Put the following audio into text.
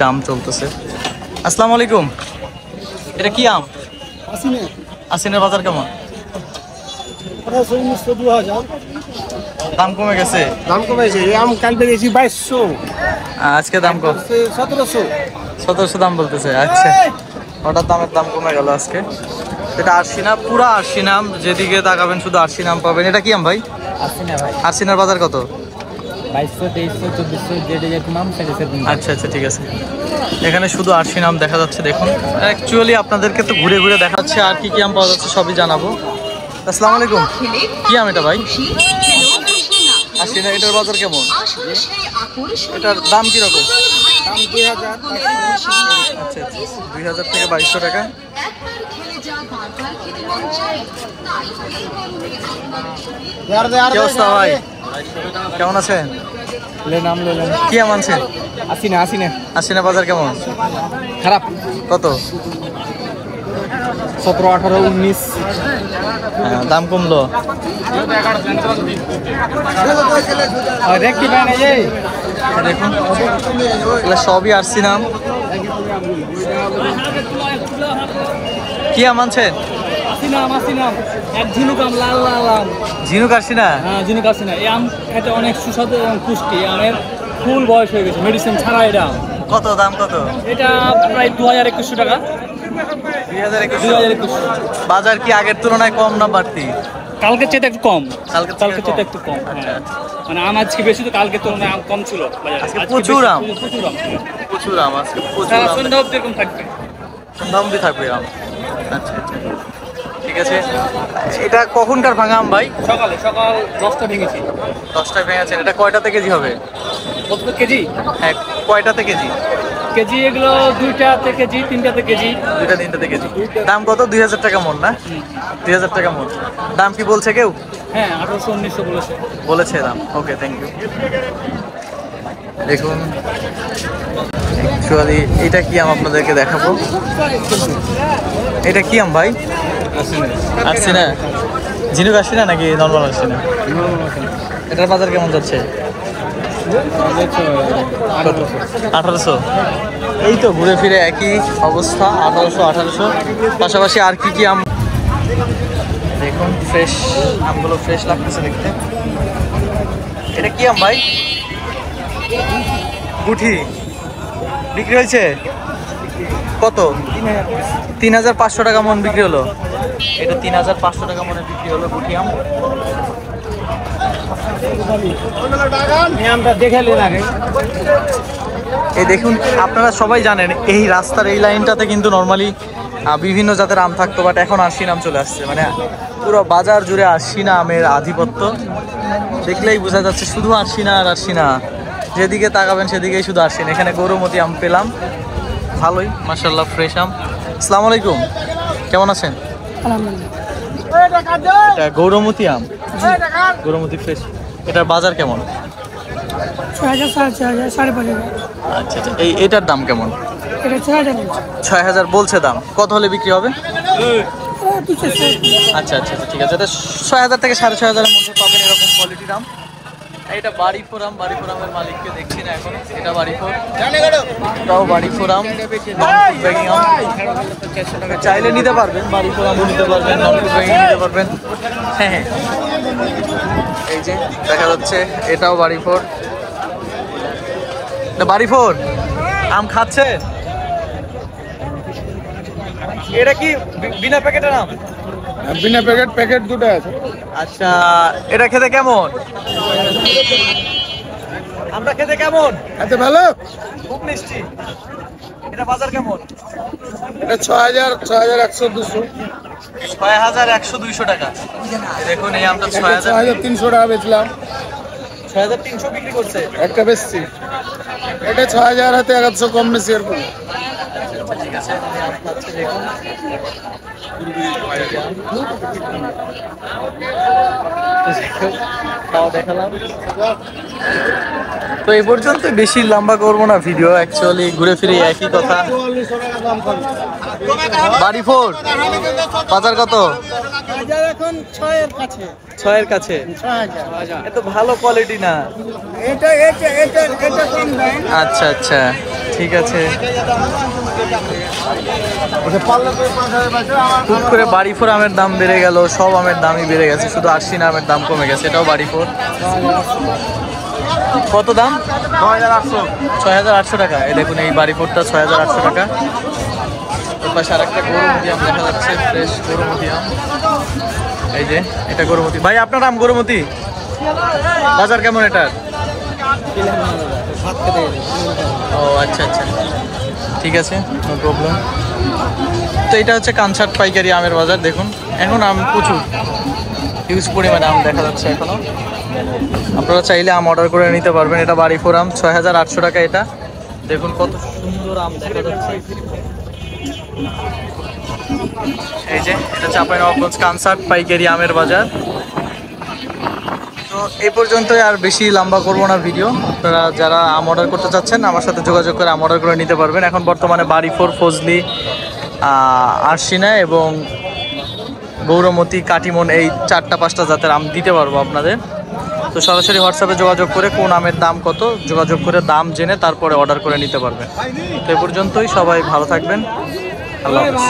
দাম চলতেছে। আসসালামু আলাইকুম, এটা কি আম? আসিনের বাজার কেমন? দাম কমে গেছে, দাম কমেছে। এই আম কাল বেরিয়েছি 2200, আজকে দাম কম 1700। 1700 দাম বলতেছে। আচ্ছা, হঠাৎ দাম কমে গেল আজকে। এটা আরশি না, পুরা আরশি নাম, যেদিকে তাকাবেন শুধু আরশি নাম পাবেন। এটা কি আম ভাই? আসিনা ভাই, আরশিনার বাজার কত? 2200, 2300, 2400, যেটা যেরকম আম সেটা আচ্ছা আচ্ছা, ঠিক আছে। এখানে শুধু আরশি নাম দেখা যাচ্ছে। দেখুন, অ্যাকচুয়ালি আপনাদেরকে তো ঘুরে ঘুরে দেখাচ্ছে, আর কি কি আম পাওয়া যাচ্ছে সবই জানাবো। আসসালামু আলাইকুম, কি আম এটা ভাই? আরশিনা, এটার বাজার কেমন? এটার দাম কিরকম? দাম 2000। আচ্ছা আচ্ছা, 2000 থেকে 2200 টাকা। কি অবস্থা ভাই, কেমন আছেন? নাম লেলেন। কি আম আনছেন? আসিনা। আরশিনা বাজার কেমন? খারাপ। কত? 17, 18, 19। দাম কমলো। দেখতে পাই না এই দেখুন, এগুলো সবই আরশি নাম। কি আম আনছেন? আসিনা, এক ঝিনুক আম, লাল লাল আম। ঝিনুক আরশিনা? হ্যাঁ, ঝিনুক আসিনা। এই আম খেতে অনেক সুস্বাদু এবং পুষ্টি। আমের ফুল বয়স হয়ে গেছে, মেডিসিন ছাড়া এটা আম। কত দাম কত? এটা প্রায় 2000-2100 টাকা। 2021। বাজার কি আগের তুলনায় কম না বাড়তি? কালকের চেয়ে একটু কম। কালকের চেয়ে একটু কম। আচ্ছা, হ্যাঁ। মানে আম আজকে বেশি, তো কালকের তুলনায় আম কম ছিল বাজারে। আজকে আজকে প্রচুর আম। প্রচুর আম। প্রচুর আম আজকে, প্রচুর সারা আম। সন্ধ্যা অবধি এরকম থাকবে। দাম দিয়ে থাকবে আম। আচ্ছা আচ্ছা, ঠিক আছে। এটা কখনকার ভাঙা আম ভাই? সকাল 10টা ভেঙেছি। 10টায় ভেঙেছেন। এটা কয়টাতে কেজি হবে? কত কেজি? হ্যাঁ, কয়টাতে কেজি? কেজি এগুলো 2টাতে কেজি, 3টাতে কেজি। 2টা 3টাতে কেজি। দাম কত? 2000 টাকা মন না? 2000 টাকা মন। দাম কি বলছে কেউ? হ্যাঁ, 1800-1900 বলেছে দাম। ওকে, থ্যাংক ইউ। দেখুন, অ্যাকচুয়ালি এটা কি আম আপনাদেরকে দেখাবো। এটা কি আম ভাই? আরশিনা। ঝিনুক আরশিনা নাকি নর্মাল আরশিনা? এটার বাজার কেমন যাচ্ছে? 1800। এই তো ঘুরে ফিরে একই অবস্থা, 1800। পাশাপাশি আর কি কি আম দেখুন, ফ্রেশ আমগুলো ফ্রেশ লাগতেছে দেখতে। এটা কি আম ভাই? গুঠি বিক্রি হয়েছে কত? 3500 টাকা মন বিক্রি হলো। এটা 3500 টাকা মনে বিক্রি হলো গুঠি আম। এই দেখুন, আপনারা সবাই জানেন এই রাস্তার এই লাইনটাতে কিন্তু নর্মালি বিভিন্ন জাতের আম থাকতো, বাট এখন আরশিনা আম চলে আসছে। মানে পুরো বাজার জুড়ে আরশিনা আমের আধিপত্য। দেখলেই বোঝা যাচ্ছে শুধু আরশিনা আর আরশিনা, যেদিকে তাকাবেন সেদিকেই শুধু আরশিনা। এখানে গৌরমতি আম পেলাম, ভালোই মাশাআল্লাহ, ফ্রেশ আম। আসসালামু আলাইকুম, কেমন আছেন? এটা গৌরমতি আম, গৌরমতি ফ্রেশ। এটার বাজার কেমন? 6000, 6500, 5500। আচ্ছা আচ্ছা, এটার দাম কেমন? এটা 6000। 6000 বলছে দাম, কত হলে বিক্রি হবে? আচ্ছা আচ্ছা, ঠিক আছে। এটা 6000 থেকে 6500 মধ্যে পাবেন এরকম কোয়ালিটির আম। এটা বাড়িপুর আম, বাড়িপুর আমের মালিককে দেখছি না এখন। এটা বাড়িপুর, এটাও বাড়িপুর আম, নন ফুড ব্যাগিং আম। চাইলে নিতে পারবেন, বাড়িপুর আমও নিতে পারবেন, নন ফুড ব্যাগিং নিতে পারবেন। হ্যাঁ হ্যাঁ, এই যে দেখা যাচ্ছে এটাও বাড়িপুর। এটা বাড়িপুর আম খাচ্ছে। এটা কি বিনা প্যাকেটের আম? বিনা প্যাকেট দুটো আছে। আচ্ছা, এটা খেতে কেমন? আমরা খেতে কেমন? এত ভালো। খুব মিষ্টি। এটা বাজার কেমন? এটা 6000, 6100, 200। 6100, 200 টাকা। দেখুন এই আমটা 6300 টাকা বেচলাম। 6300 বিক্রি করছে। একটা বেচছি। এটা 6000 হাতে 1100 কম বেশি এরকম। ঠিক আছে, আম খাচ্ছে দেখুন। খাওয়া দেখালাম। তো এই পর্যন্ত, বেশি লম্বা করবো না ভিডিও। অ্যাকচুয়ালি ঘুরে ফিরে একই কথা। বাড়ি 4 বাজার কত? এখন 6-এর কাছে 6-এর কাছে। 6,000 এত ভালো কোয়ালিটি না। এটা কম দাম। আচ্ছা আচ্ছা ঠিক আছে। খুব করে বাড়ি 4 আমের দাম বেড়ে গেল, সব আমের দামই বেড়ে গেছে, শুধু আশ্বিন আমের দাম কমে গেছে। এটাও বাড়ি 4। কত দাম? 6,800 টাকা। এই দেখুন এই বাড়ি 4টা 6,800 টাকা। ওর পাশে আর একটা গরুমতি আম দেখা যাচ্ছে, ফ্রেশ গরুমতি আম। এই যে এটা গরুমতি। ভাই আপনার আম গরুমতি বাজার কেমন এটার? ও আচ্ছা আচ্ছা ঠিক আছে, নো প্রবলেম। তো এটা হচ্ছে কানসাট পাইকারি আমের বাজার। দেখুন এখন আম প্রচুর, হিউজ পরিমাণে আম দেখা যাচ্ছে এখনো। আপনারা চাইলে আম অর্ডার করে নিতে পারবেন। এটা বাড়ি 4 আম 6,800 টাকা। এটা দেখুন কত সুন্দর আম দেখা যাচ্ছে। এই যে এটা চাঁপাইনবাবগঞ্জ কানসাট পাইকারি আমের বাজার। তো এই পর্যন্তই, আর বেশি লম্বা করবো না ভিডিও। আপনারা যারা আম অর্ডার করতে চাচ্ছেন আমার সাথে যোগাযোগ করে আম অর্ডার করে নিতে পারবেন। এখন বর্তমানে বাড়ি 4, ফজলি, আরশিনা এবং গৌরমতি, কাটিমন এই 4-5টা জাতের আম দিতে পারবো আপনাদের। তো সরাসরি হোয়াটসঅ্যাপে যোগাযোগ করে কোন আমের দাম কত যোগাযোগ করে দাম জেনে তারপরে অর্ডার করে নিতে পারবেন। তো এই পর্যন্তই, সবাই ভালো থাকবেন। আল্লাহ হাফেজ।